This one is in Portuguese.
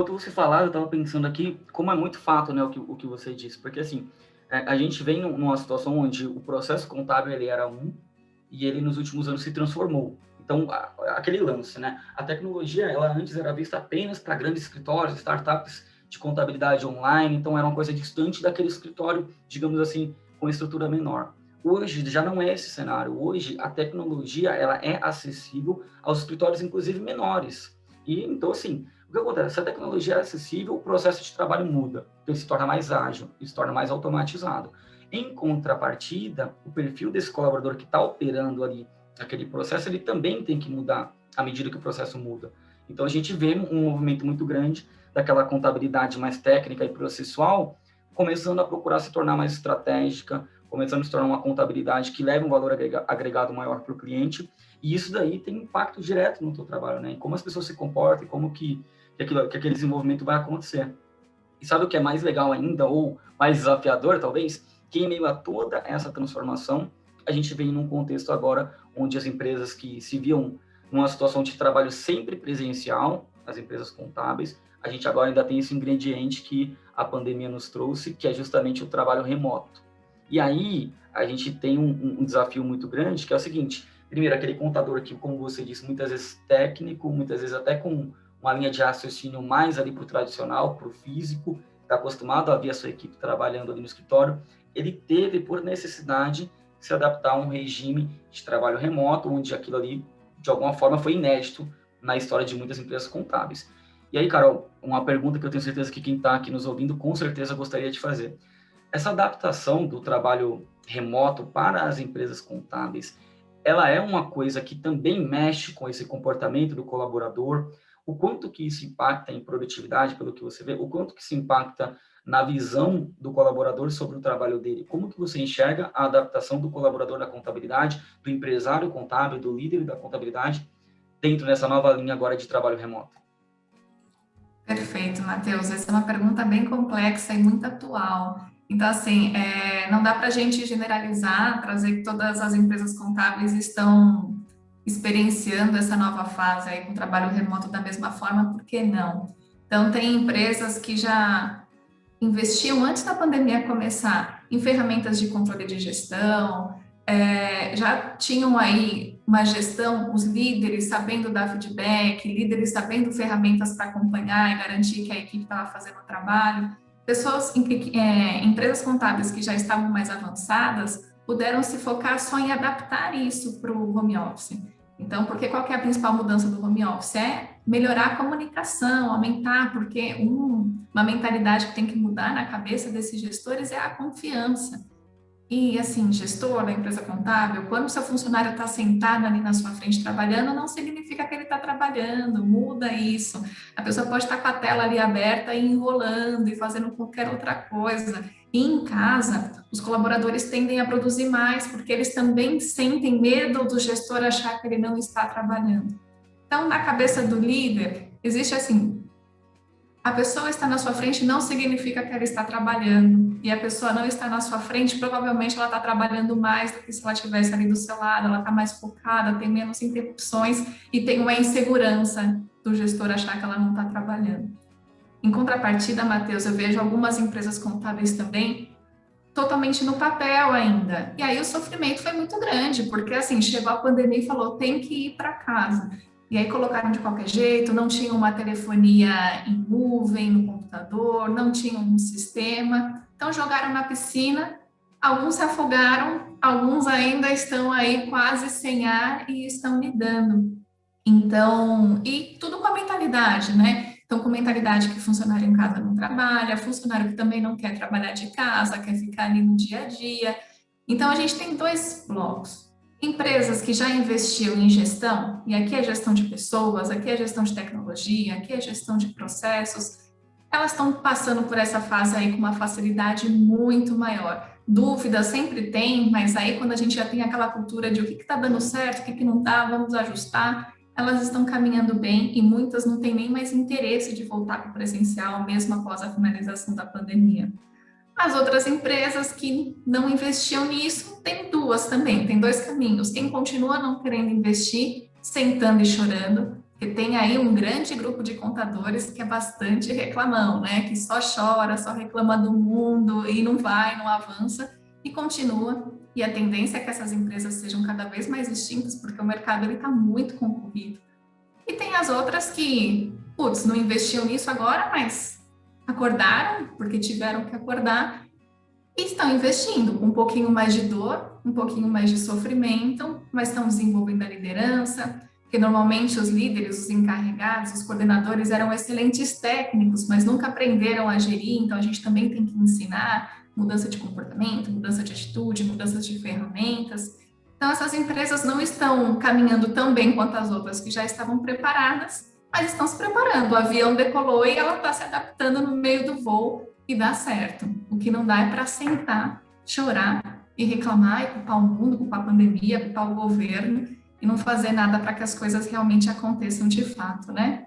Enquanto você falava, eu estava pensando aqui como é muito fato, né, o que você disse, porque assim, a gente vem numa situação onde o processo contábil ele era um e ele nos últimos anos se transformou. Então, aquele lance, né? A tecnologia, ela antes era vista apenas para grandes escritórios, startups de contabilidade online, então era uma coisa distante daquele escritório, digamos assim, com estrutura menor. Hoje já não é esse cenário. Hoje a tecnologia ela é acessível aos escritórios, inclusive menores. E então assim, o que acontece? Se a tecnologia é acessível, o processo de trabalho muda, então ele se torna mais ágil, ele se torna mais automatizado. Em contrapartida, o perfil desse colaborador que está operando ali aquele processo, ele também tem que mudar à medida que o processo muda. Então, a gente vê um movimento muito grande daquela contabilidade mais técnica e processual, começando a procurar se tornar mais estratégica, começando a se tornar uma contabilidade que leva um valor agregado maior para o cliente, e isso daí tem impacto direto no teu trabalho, né? Em como as pessoas se comportam, como que aquele desenvolvimento vai acontecer. E sabe o que é mais legal ainda, ou mais desafiador, talvez? Que em meio a toda essa transformação, a gente vem num contexto agora onde as empresas que se viam numa situação de trabalho sempre presencial, as empresas contábeis, a gente agora ainda tem esse ingrediente que a pandemia nos trouxe, que é justamente o trabalho remoto. E aí, a gente tem um desafio muito grande, que é o seguinte: primeiro, aquele contador que, como você disse, muitas vezes técnico, muitas vezes até com uma linha de raciocínio mais ali para o tradicional, para o físico, está acostumado a ver a sua equipe trabalhando ali no escritório, ele teve, por necessidade, se adaptar a um regime de trabalho remoto, onde aquilo ali, de alguma forma, foi inédito na história de muitas empresas contábeis. E aí, Carol, uma pergunta que eu tenho certeza que quem está aqui nos ouvindo, com certeza gostaria de fazer. Essa adaptação do trabalho remoto para as empresas contábeis, ela é uma coisa que também mexe com esse comportamento do colaborador, o quanto que isso impacta em produtividade, pelo que você vê, o quanto que isso impacta na visão do colaborador sobre o trabalho dele. Como que você enxerga a adaptação do colaborador na contabilidade, do empresário contábil, do líder da contabilidade, dentro dessa nova linha agora de trabalho remoto? Perfeito, Matheus. Essa é uma pergunta bem complexa e muito atual. Então, assim, não dá para a gente generalizar, trazer que todas as empresas contábeis estão experienciando essa nova fase aí com trabalho remoto da mesma forma, por que não? Então, tem empresas que já investiam antes da pandemia começar em ferramentas de controle de gestão, já tinham aí uma gestão, os líderes sabendo dar feedback, líderes sabendo ferramentas para acompanhar e garantir que a equipe estava fazendo o trabalho. Pessoas, empresas contábeis que já estavam mais avançadas puderam se focar só em adaptar isso para o home office. Então, porque qual que é a principal mudança do home office? É melhorar a comunicação, aumentar, porque uma mentalidade que tem que mudar na cabeça desses gestores é a confiança. E assim, gestor da empresa contábil, quando o seu funcionário está sentado ali na sua frente trabalhando, não significa que ele está trabalhando, muda isso. A pessoa pode estar com a tela ali aberta e enrolando e fazendo qualquer outra coisa. E em casa, os colaboradores tendem a produzir mais, porque eles também sentem medo do gestor achar que ele não está trabalhando. Então, na cabeça do líder, existe assim, a pessoa está na sua frente não significa que ela está trabalhando. E a pessoa não está na sua frente, provavelmente ela está trabalhando mais do que se ela estivesse ali do seu lado, ela está mais focada, tem menos interrupções e tem uma insegurança do gestor achar que ela não está trabalhando. Em contrapartida, Matheus, eu vejo algumas empresas contábeis também totalmente no papel ainda. E aí o sofrimento foi muito grande, porque assim, chegou a pandemia e falou, tem que ir para casa. E aí colocaram de qualquer jeito, não tinha uma telefonia em nuvem no computador, não tinha um sistema. Então jogaram na piscina, alguns se afogaram, alguns ainda estão aí quase sem ar e estão lidando. Então, e tudo com a mentalidade, né? Então, com mentalidade que funcionário em casa não trabalha, funcionário que também não quer trabalhar de casa, quer ficar ali no dia a dia. Então, a gente tem dois blocos. Empresas que já investiram em gestão, e aqui é gestão de pessoas, aqui é gestão de tecnologia, aqui é gestão de processos, elas estão passando por essa fase aí com uma facilidade muito maior. Dúvida sempre tem, mas aí quando a gente já tem aquela cultura de o que está dando certo, o que não está, vamos ajustar, elas estão caminhando bem e muitas não têm nem mais interesse de voltar para o presencial, mesmo após a finalização da pandemia. As outras empresas que não investiam nisso, tem duas também, tem dois caminhos. Quem continua não querendo investir, sentando e chorando, Porque tem aí um grande grupo de contadores que é bastante reclamão, né? Que só chora, só reclama do mundo e não vai, não avança e continua. E a tendência é que essas empresas sejam cada vez mais extintas, porque o mercado ele está muito concorrido. E tem as outras que, putz, não investiam nisso agora, mas acordaram, porque tiveram que acordar, e estão investindo com um pouquinho mais de dor, um pouquinho mais de sofrimento, mas estão desenvolvendo a liderança, porque normalmente os líderes, os encarregados, os coordenadores eram excelentes técnicos, mas nunca aprenderam a gerir, então a gente também tem que ensinar mudança de comportamento, mudança de atitude, mudanças de ferramentas. Então essas empresas não estão caminhando tão bem quanto as outras que já estavam preparadas, mas estão se preparando. O avião decolou e ela está se adaptando no meio do voo e dá certo. O que não dá é para sentar, chorar e reclamar e culpar o mundo, culpar a pandemia, culpar o governo e não fazer nada para que as coisas realmente aconteçam de fato, né?